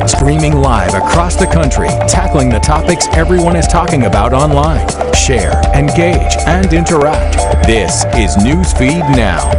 Streaming live across the country, tackling the topics everyone is talking about online. Share, engage, and interact. This is Newsfeed Now.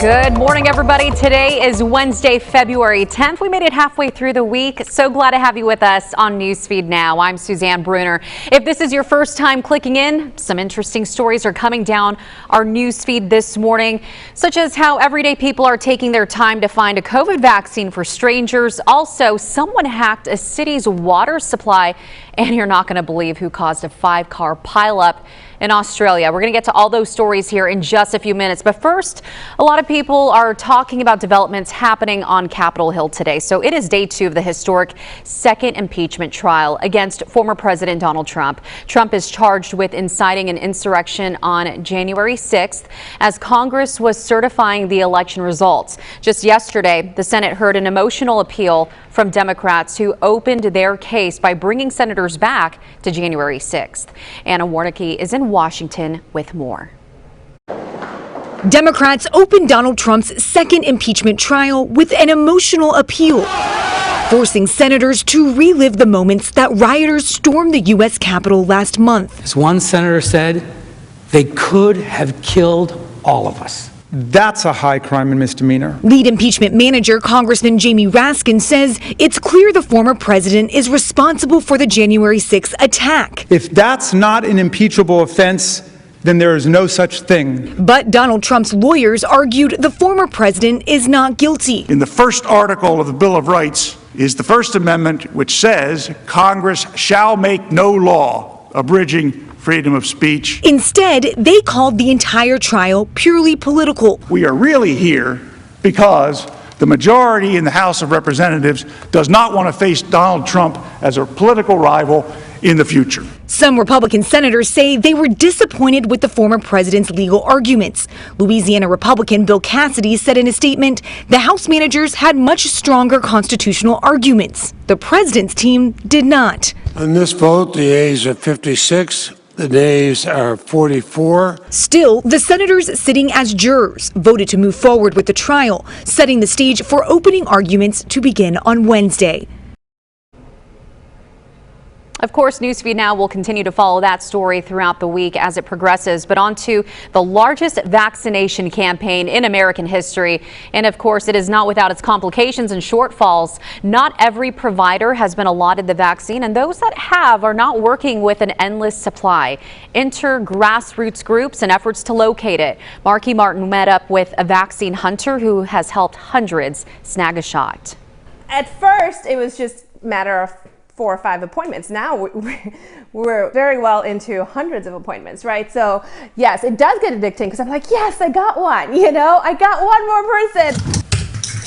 Good morning, everybody. Today is Wednesday, February 10th. We made it halfway through the week. So glad to have you with us on Newsfeed Now. I'm Suzanne Bruner. If this is your first time clicking in, some interesting stories are coming down our newsfeed this morning, such as how everyday people are taking their time to find a COVID vaccine for strangers. Also, someone hacked a city's water supply, and you're not going to believe who caused a 5-car pileup in Australia. We're going to get to all those stories here in just a few minutes. But first, a lot of people are talking about developments happening on Capitol Hill today. So it is day 2 of the historic second impeachment trial against former President Donald Trump. Trump is charged with inciting an insurrection on January 6th as Congress was certifying the election results. Just yesterday, the Senate heard an emotional appeal from Democrats who opened their case by bringing senators back to January 6th. Anna Warnicki is in Washington with more. Democrats opened Donald Trump's second impeachment trial with an emotional appeal, forcing senators to relive the moments that rioters stormed the U.S. Capitol last month. As one senator said, they could have killed all of us. That's a high crime and misdemeanor. Lead impeachment manager Congressman Jamie Raskin says it's clear the former president is responsible for the January 6th attack. If that's not an impeachable offense, then there is no such thing. But Donald Trump's lawyers argued the former president is not guilty. In the first article of the Bill of Rights is the First Amendment, which says Congress shall make no law abridging freedom of speech. Instead, they called the entire trial purely political. We are really here because the majority in the House of Representatives does not want to face Donald Trump as a political rival in the future. Some Republican senators say they were disappointed with the former president's legal arguments. Louisiana Republican Bill Cassidy said in a statement the House managers had much stronger constitutional arguments. The president's team did not. On this vote, the ayes are 56. The nays are 44. Still, the senators sitting as jurors voted to move forward with the trial, setting the stage for opening arguments to begin on Wednesday. Of course, Newsfeed Now will continue to follow that story throughout the week as it progresses. But on to the largest vaccination campaign in American history. And of course, it is not without its complications and shortfalls. Not every provider has been allotted the vaccine, and those that have are not working with an endless supply. Enter grassroots groups and efforts to locate it. Marky Martin met up with a vaccine hunter who has helped hundreds snag a shot. At first, it was just a matter of 4 or 5 appointments. Now we're very well into hundreds of appointments, right? So yes, it does get addicting because I'm like, yes, I got one, I got one more person.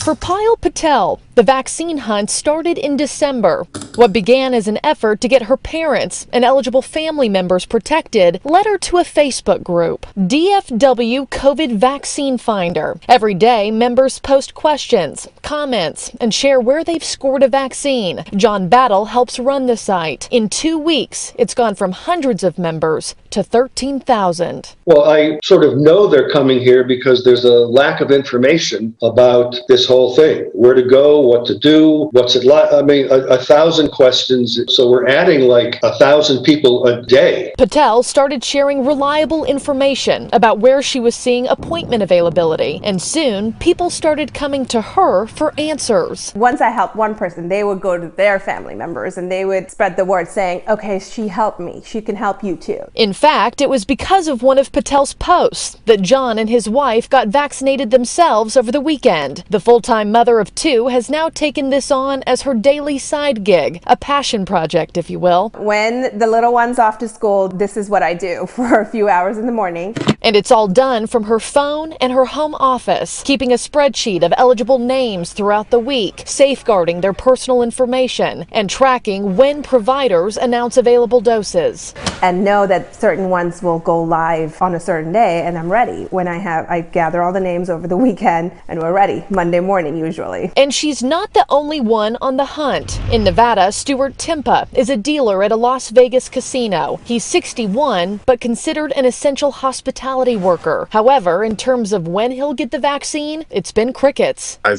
For Payal Patel, the vaccine hunt started in December. What began as an effort to get her parents and eligible family members protected led her to a Facebook group, DFW COVID Vaccine Finder. Every day, members post questions, comments, and share where they've scored a vaccine. John Battle helps run the site. In 2 weeks, it's gone from hundreds of members to 13,000. Well, I sort of know they're coming here because there's a lack of information about this whole thing. Where to go, what to do, what's it like? I mean, 1,000 questions. So we're adding like 1,000 people a day. Patel started sharing reliable information about where she was seeing appointment availability. And soon, people started coming to her for answers. Once I helped one person, they would go to their family members and they would spread the word saying, okay, she helped me. She can help you too. In fact, it was because of one of Patel's posts that John and his wife got vaccinated themselves over the weekend. The full-time mother of 2 has now taken this on as her daily side gig, a passion project, if you will. When the little one's off to school, this is what I do for a few hours in the morning. And it's all done from her phone and her home office, keeping a spreadsheet of eligible names throughout the week, safeguarding their personal information, and tracking when providers announce available doses. And know that certain ones will go live on a certain day, and I'm ready. When I gather all the names over the weekend, and we're ready Monday morning usually. And she's not the only one on the hunt. In Nevada, Stuart Timpa is a dealer at a Las Vegas casino. He's 61, but considered an essential hospitality worker. However, in terms of when he'll get the vaccine, it's been crickets. I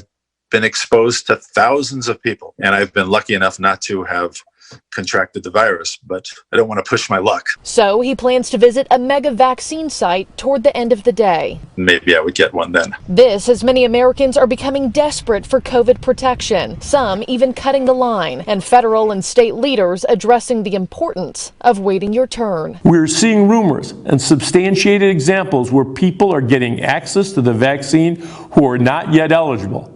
been exposed to thousands of people, and I've been lucky enough not to have contracted the virus, but I don't want to push my luck. So he plans to visit a mega vaccine site toward the end of the day. Maybe I would get one then. This as many Americans are becoming desperate for COVID protection, some even cutting the line, and federal and state leaders addressing the importance of waiting your turn. We're seeing rumors and substantiated examples where people are getting access to the vaccine who are not yet eligible.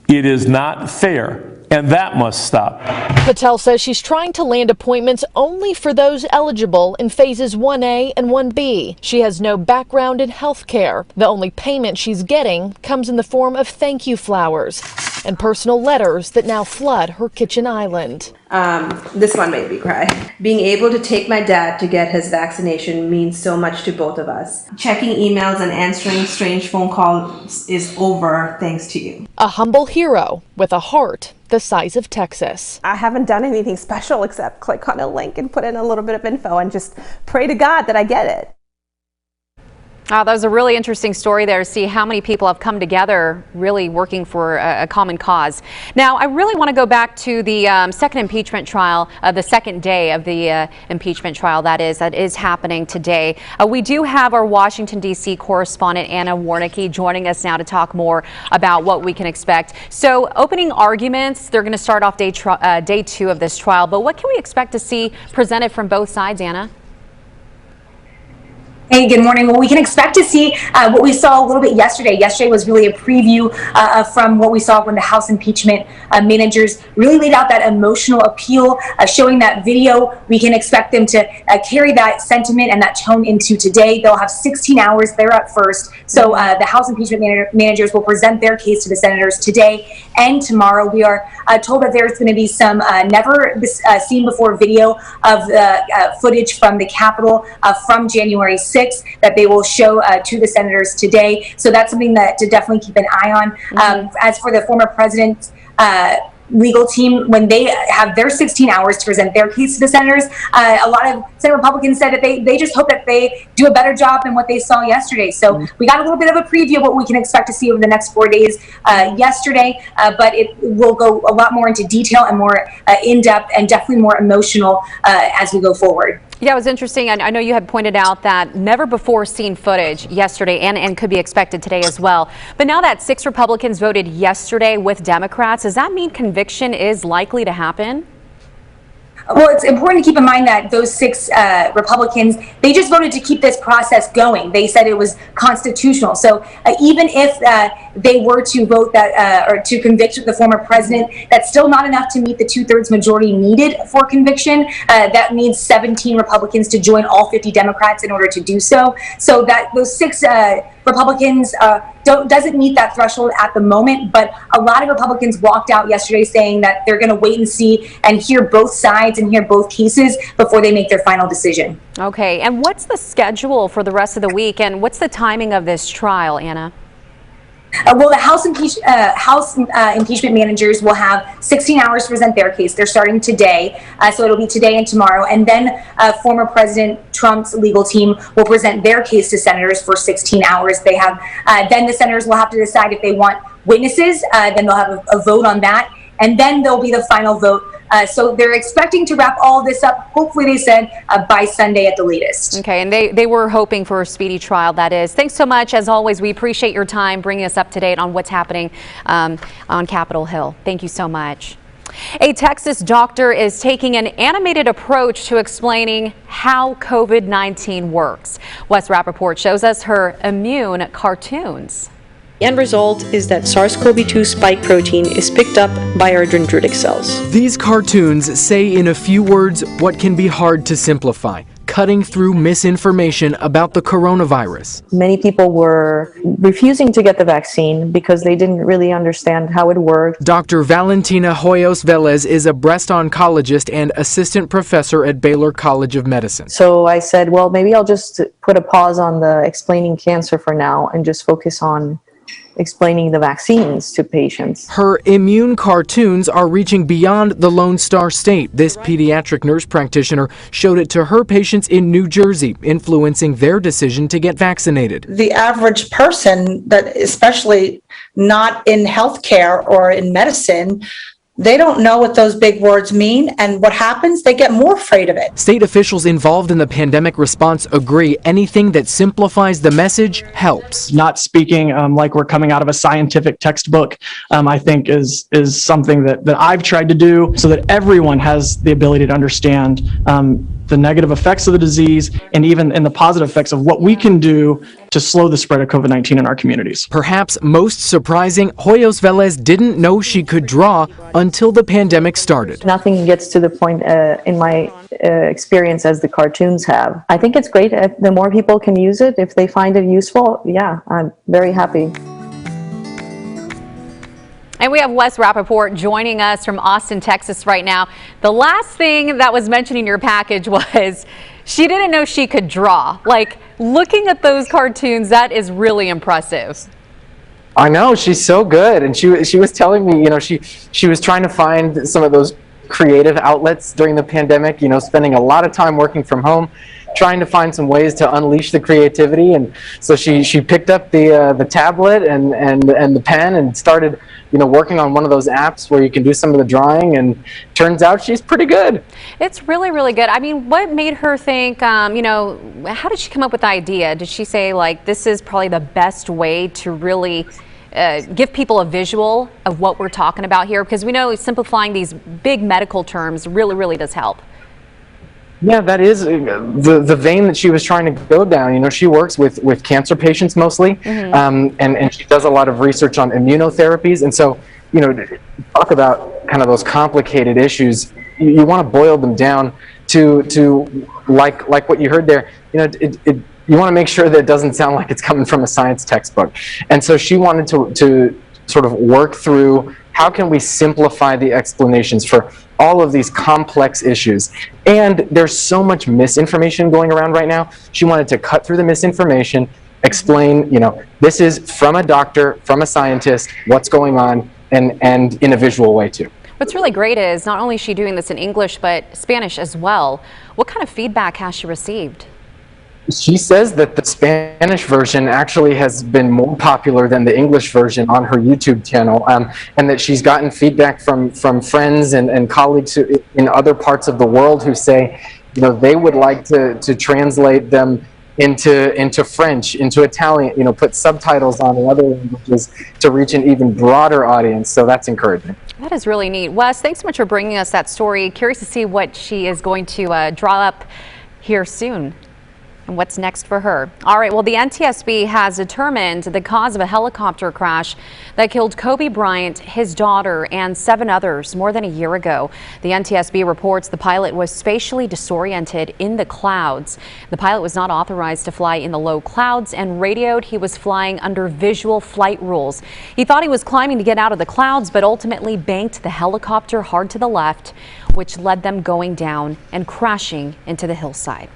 It is not fair, and that must stop. Patel says she's trying to land appointments only for those eligible in phases 1A and 1B. She has no background in health care. The only payment she's getting comes in the form of thank you flowers and personal letters that now flood her kitchen island. This one made me cry. Being able to take my dad to get his vaccination means so much to both of us. Checking emails and answering strange phone calls is over thanks to you. A humble hero with a heart the size of Texas. I haven't done anything special except click on a link and put in a little bit of info and just pray to God that I get it. That was a really interesting story there to see how many people have come together really working for a common cause. Now, I really want to go back to the second impeachment trial, the second day of the impeachment trial that is happening today. We do have our Washington, D.C. correspondent Anna Warnicki joining us now to talk more about what we can expect. So opening arguments, they're going to start off day 2 of this trial. But what can we expect to see presented from both sides, Anna? Hey, good morning. Well, we can expect to see what we saw a little bit yesterday. Yesterday was really a preview from what we saw when the House impeachment managers really laid out that emotional appeal, showing that video. We can expect them to carry that sentiment and that tone into today. They'll have 16 hours. They're up first. So the House impeachment managers will present their case to the senators today and tomorrow. We are told that there's going to be some never seen before video of the footage from the Capitol from January 6th. That they will show to the senators today. So that's something that to definitely keep an eye on. As for the former president's legal team, when they have their 16 hours to present their case to the senators, a lot of Senate Republicans said that they just hope that they do a better job than what they saw yesterday. So we got a little bit of a preview of what we can expect to see over the next 4 days yesterday, but it will go a lot more into detail and more in-depth and definitely more emotional as we go forward. Yeah, it was interesting. I know you had pointed out that never before seen footage yesterday and could be expected today as well. But now that 6 Republicans voted yesterday with Democrats, does that mean conviction is likely to happen? Well, it's important to keep in mind that those 6 Republicans, they just voted to keep this process going. They said it was constitutional. So even if they were to vote that or to convict the former president, that's still not enough to meet the 2/3 majority needed for conviction. That needs 17 Republicans to join all 50 Democrats in order to do so. So that those 6 Republicans doesn't meet that threshold at the moment, but a lot of Republicans walked out yesterday saying that they're going to wait and see and hear both sides and hear both cases before they make their final decision. Okay, and what's the schedule for the rest of the week, and what's the timing of this trial, Anna? Well, the House impeachment managers will have 16 hours to present their case. They're starting today, so it'll be today and tomorrow. And then former President Trump's legal team will present their case to senators for 16 hours. They have then the senators will have to decide if they want witnesses. Then they'll have a vote on that, and then there'll be the final vote. So they're expecting to wrap all this up, hopefully, they said, by Sunday at the latest. Okay, and they were hoping for a speedy trial, that is. Thanks so much. As always, we appreciate your time bringing us up to date on what's happening on Capitol Hill. Thank you so much. A Texas doctor is taking an animated approach to explaining how COVID-19 works. Wes Rappaport shows us her immune cartoons. The end result is that SARS-CoV-2 spike protein is picked up by our dendritic cells. These cartoons say in a few words what can be hard to simplify, cutting through misinformation about the coronavirus. Many people were refusing to get the vaccine because they didn't really understand how it worked. Dr. Valentina Hoyos Velez is a breast oncologist and assistant professor at Baylor College of Medicine. So I said, well, maybe I'll just put a pause on the explaining cancer for now and just focus on explaining the vaccines to patients. Her immune cartoons are reaching beyond the Lone Star State. This pediatric nurse practitioner showed it to her patients in New Jersey, influencing their decision to get vaccinated. The average person, that especially not in healthcare or in medicine, they don't know what those big words mean, and what happens, they get more afraid of it. State officials involved in the pandemic response agree anything that simplifies the message helps. Not speaking like we're coming out of a scientific textbook, I think is something that I've tried to do so that everyone has the ability to understand the negative effects of the disease and even in the positive effects of what we can do to slow the spread of COVID-19 in our communities. Perhaps most surprising, Hoyos Velez didn't know she could draw until the pandemic started. Nothing gets to the point in my experience as the cartoons have. I think it's great if the more people can use it, if they find it useful. Yeah, I'm very happy. And we have Wes Rappaport joining us from Austin, Texas right now. The last thing that was mentioned in your package was she didn't know she could draw. Like, looking at those cartoons, that is really impressive. I know, she's so good. And she was telling me, you know, she was trying to find some of those creative outlets during the pandemic, you know, spending a lot of time working from home, trying to find some ways to unleash the creativity. And so she picked up the tablet and the pen and started, you know, working on one of those apps where you can do some of the drawing, and turns out she's pretty good. It's really, really good. I mean, what made her think, you know, how did she come up with the idea? Did she say, like, this is probably the best way to really give people a visual of what we're talking about here? Because we know simplifying these big medical terms really, really does help. Yeah, that is the vein that she was trying to go down. You know, she works with cancer patients mostly, and she does a lot of research on immunotherapies. And so, you know, talk about kind of those complicated issues. You want to boil them down to like what you heard there. You know, you want to make sure that it doesn't sound like it's coming from a science textbook. And so she wanted to sort of work through how can we simplify the explanations for all of these complex issues. And there's so much misinformation going around right now. She wanted to cut through the misinformation, explain, you know, this is from a doctor, from a scientist, what's going on, and in a visual way too. What's really great is not only is she doing this in English, but Spanish as well. What kind of feedback has she received? She says that the Spanish version actually has been more popular than the English version on her YouTube channel, and that she's gotten feedback from friends and colleagues in other parts of the world who say, you know, they would like to translate them into French, into Italian, you know, put subtitles on in other languages to reach an even broader audience. So that's encouraging. That is really neat. Wes, thanks so much for bringing us that story. Curious to see what she is going to draw up here soon. And what's next for her? All right, well, the NTSB has determined the cause of a helicopter crash that killed Kobe Bryant, his daughter, and 7 others more than a year ago. The NTSB reports the pilot was spatially disoriented in the clouds. The pilot was not authorized to fly in the low clouds and radioed he was flying under visual flight rules. He thought he was climbing to get out of the clouds, but ultimately banked the helicopter hard to the left, which led them going down and crashing into the hillside.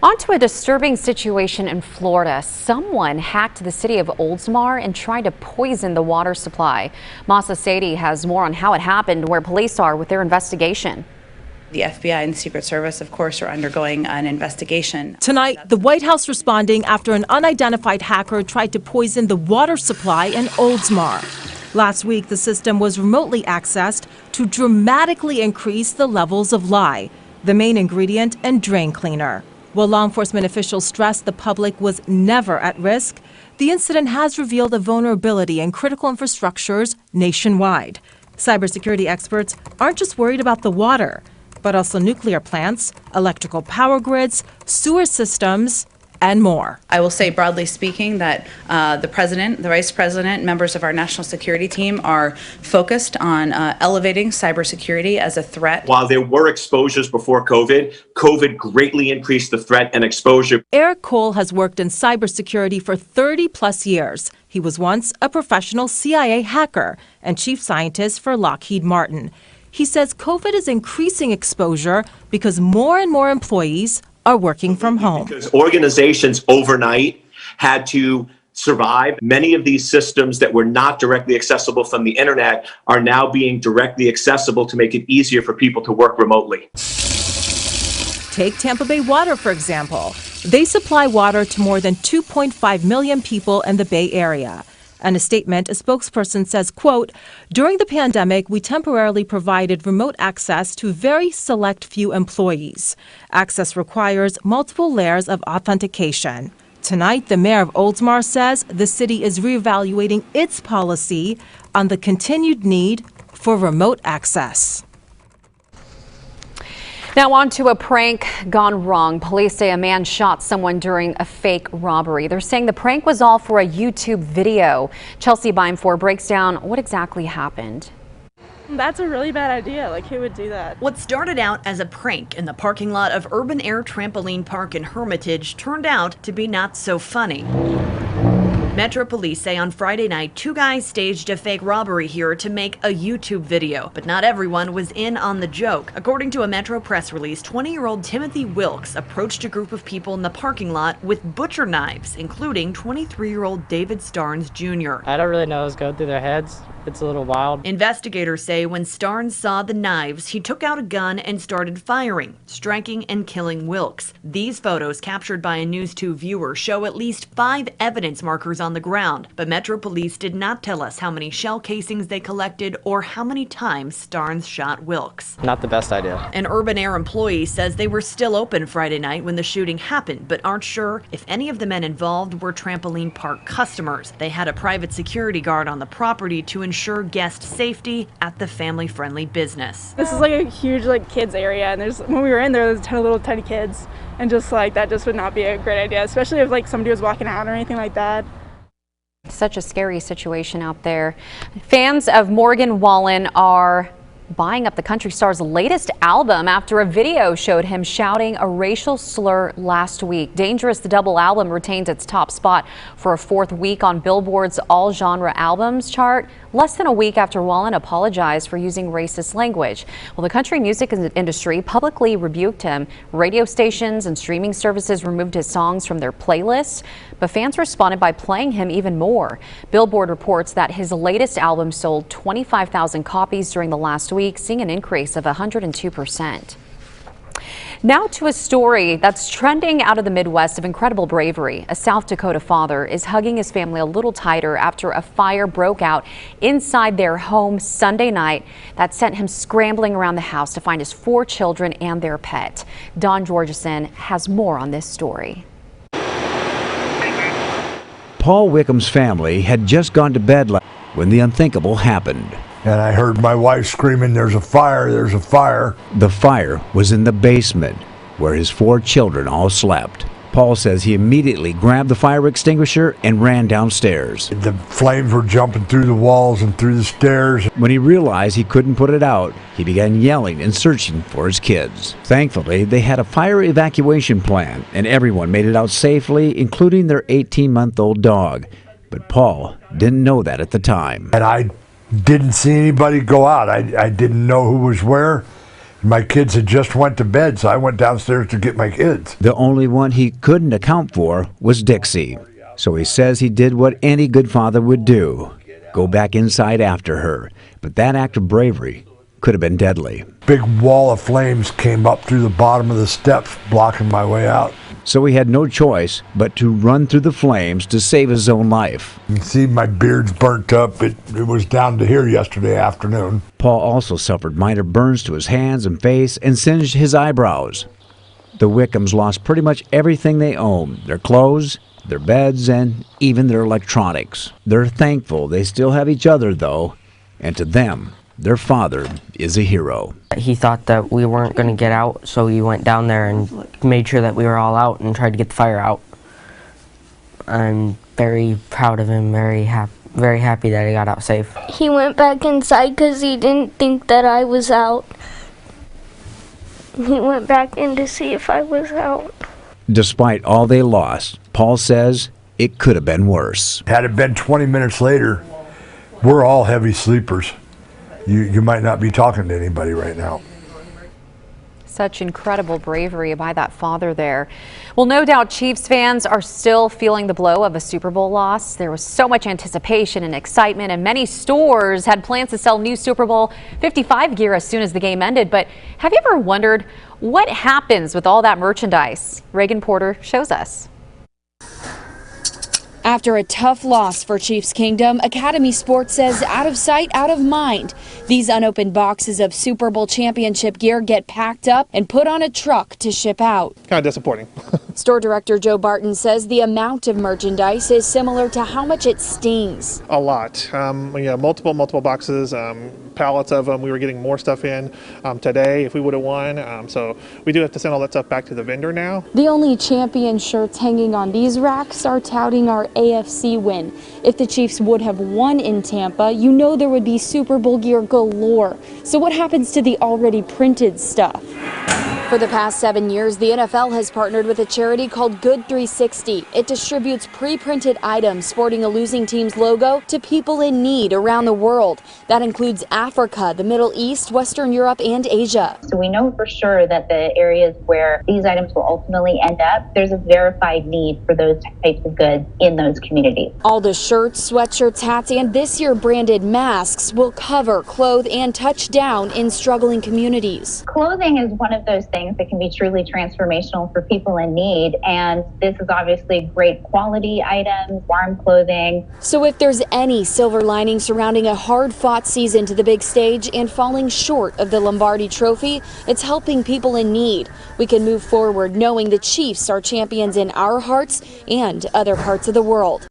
On to a disturbing situation in Florida. Someone hacked the city of Oldsmar and tried to poison the water supply. Masa Sadie has more on how it happened, where police are with their investigation. The FBI and the Secret Service, of course, are undergoing an investigation. Tonight, the White House responding after an unidentified hacker tried to poison the water supply in Oldsmar. Last week, the system was remotely accessed to dramatically increase the levels of lye, the main ingredient in drain cleaner. While law enforcement officials stressed the public was never at risk, the incident has revealed a vulnerability in critical infrastructures nationwide. Cybersecurity experts aren't just worried about the water, but also nuclear plants, electrical power grids, sewer systems, and more. I will say, broadly speaking, that the president, the vice president, members of our national security team are focused on elevating cybersecurity as a threat. While there were exposures before COVID greatly increased the threat and exposure. Eric Cole has worked in cybersecurity for 30 plus years. He was once a professional CIA hacker and chief scientist for Lockheed Martin. He says COVID is increasing exposure because more and more employees are working from home. Because organizations overnight had to survive. Many of these systems that were not directly accessible from the internet are now being directly accessible to make it easier for people to work remotely. Take Tampa Bay Water, for example. They supply water to more than 2.5 million people in the Bay Area. In a statement, a spokesperson says, quote, "During the pandemic, we temporarily provided remote access to very select few employees. Access requires multiple layers of authentication. Tonight, the mayor of Oldsmar says the city is reevaluating its policy on the continued need for remote access." Now on to a prank gone wrong. Police say a man shot someone during a fake robbery. They're saying the prank was all for a YouTube video. Chelsea Beimfor breaks down what exactly happened. That's a really bad idea. Like, who would do that? What started out as a prank in the parking lot of Urban Air Trampoline Park in Hermitage turned out to be not so funny. Metro Police say on Friday night, two guys staged a fake robbery here to make a YouTube video, but not everyone was in on the joke. According to a Metro press release, 20-year-old Timothy Wilkes approached a group of people in the parking lot with butcher knives, including 23-year-old David Starnes Jr. I don't really know what's going through their heads. It's a little wild. Investigators say when Starnes saw the knives, he took out a gun and started firing, striking and killing Wilkes. These photos, captured by a News 2 viewer, show at least 5 evidence markers on the ground, but Metro Police did not tell us how many shell casings they collected or how many times Starnes shot Wilkes. Not the best idea. An Urban Air employee says they were still open Friday night when the shooting happened, but aren't sure if any of the men involved were trampoline park customers. They had a private security guard on the property to ensure guest safety at the family-friendly business. This is like a huge kids area, and when we were in there, there's a ton of little tiny kids, and that just would not be a great idea, especially if somebody was walking out or anything like that. Such a scary situation out there. Fans of Morgan Wallen are buying up the country star's latest album after a video showed him shouting a racial slur last week. Dangerous, the double album, retains its top spot for a 4th week on Billboard's all-genre albums chart, less than a week after Wallen apologized for using racist language. Well, the country music industry publicly rebuked him. Radio stations and streaming services removed his songs from their playlists, but fans responded by playing him even more. Billboard reports that his latest album sold 25,000 copies during the last week, seeing an increase of 102%. Now to a story that's trending out of the Midwest of incredible bravery. A South Dakota father is hugging his family a little tighter after a fire broke out inside their home Sunday night that sent him scrambling around the house to find his 4 children and their pet. Don Georgeson has more on this story. Paul Wickham's family had just gone to bed when the unthinkable happened. And I heard my wife screaming, "There's a fire, there's a fire." The fire was in the basement, where his 4 children all slept. Paul says he immediately grabbed the fire extinguisher and ran downstairs. The flames were jumping through the walls and through the stairs. When he realized he couldn't put it out, he began yelling and searching for his kids. Thankfully, they had a fire evacuation plan, and everyone made it out safely, including their 18-month-old dog. But Paul didn't know that at the time. And I didn't see anybody go out. I didn't know who was where. My kids had just went to bed, so I went downstairs to get my kids. The only one he couldn't account for was Dixie. So he says he did what any good father would do, go back inside after her. But that act of bravery could have been deadly. Big wall of flames came up through the bottom of the steps, blocking my way out. So he had no choice but to run through the flames to save his own life. You can see my beard's burnt up. It was down to here yesterday afternoon. Paul also suffered minor burns to his hands and face and singed his eyebrows. The Wickhams lost pretty much everything they owned, their clothes, their beds, and even their electronics. They're thankful they still have each other, though, and to them, their father is a hero. He thought that we weren't going to get out, so he went down there and made sure that we were all out and tried to get the fire out. I'm very proud of him, very happy that he got out safe. He went back inside because he didn't think that I was out. He went back in to see if I was out. Despite all they lost, Paul says it could have been worse. Had it been 20 minutes later, we're all heavy sleepers. You might not be talking to anybody right now. Such incredible bravery by that father there. Well, no doubt Chiefs fans are still feeling the blow of a Super Bowl loss. There was so much anticipation and excitement, and many stores had plans to sell new Super Bowl 55 gear as soon as the game ended. But have you ever wondered what happens with all that merchandise? Reagan Porter shows us. After a tough loss for Chiefs Kingdom, Academy Sports says out of sight, out of mind. These unopened boxes of Super Bowl championship gear get packed up and put on a truck to ship out. Kind of disappointing. Store director Joe Barton says the amount of merchandise is similar to how much it stings. A lot. Multiple boxes, pallets of them. We were getting more stuff in today if we would have won. So we do have to send all that stuff back to the vendor now. The only champion shirts hanging on these racks are touting our AFC win. If the Chiefs would have won in Tampa, you know there would be Super Bowl gear galore. So what happens to the already printed stuff? For the past 7 years, the NFL has partnered with a charity called Good 360. It distributes pre-printed items sporting a losing team's logo to people in need around the world. That includes Africa, the Middle East, Western Europe, and Asia. So we know for sure that the areas where these items will ultimately end up, there's a verified need for those types of goods in those communities. All the shirts, sweatshirts, hats, and this year branded masks will cover, clothe, and touch down in struggling communities. Clothing is one of those things that can be truly transformational for people in need, and this is obviously great quality items, warm clothing. So if there's any silver lining surrounding a hard-fought season to the big stage and falling short of the Lombardi Trophy, it's helping people in need. We can move forward knowing the Chiefs are champions in our hearts and other parts of the world.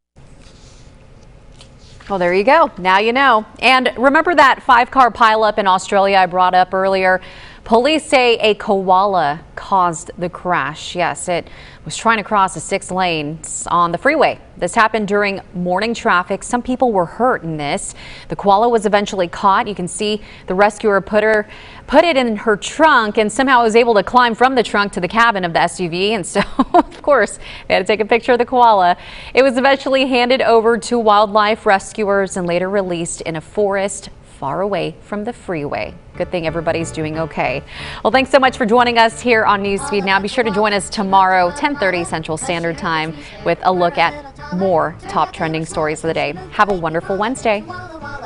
Well, there you go. Now you know. And remember that 5-car pileup in Australia I brought up earlier? Police say a koala caused the crash. Yes, it was trying to cross the 6 lanes on the freeway. This happened during morning traffic. Some people were hurt in this. The koala was eventually caught. You can see the rescuer put it in her trunk and somehow was able to climb from the trunk to the cabin of the SUV. And so, of course, they had to take a picture of the koala. It was eventually handed over to wildlife rescuers and later released in a forest far away from the freeway. Good thing everybody's doing okay. Well, thanks so much for joining us here on Newsfeed Now. Be sure to join us tomorrow, 10:30 Central Standard Time, with a look at more top trending stories of the day. Have a wonderful Wednesday.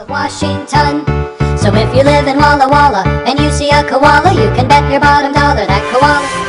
Washington. So if you live in Walla Walla and you see a koala, you can bet your bottom dollar that koala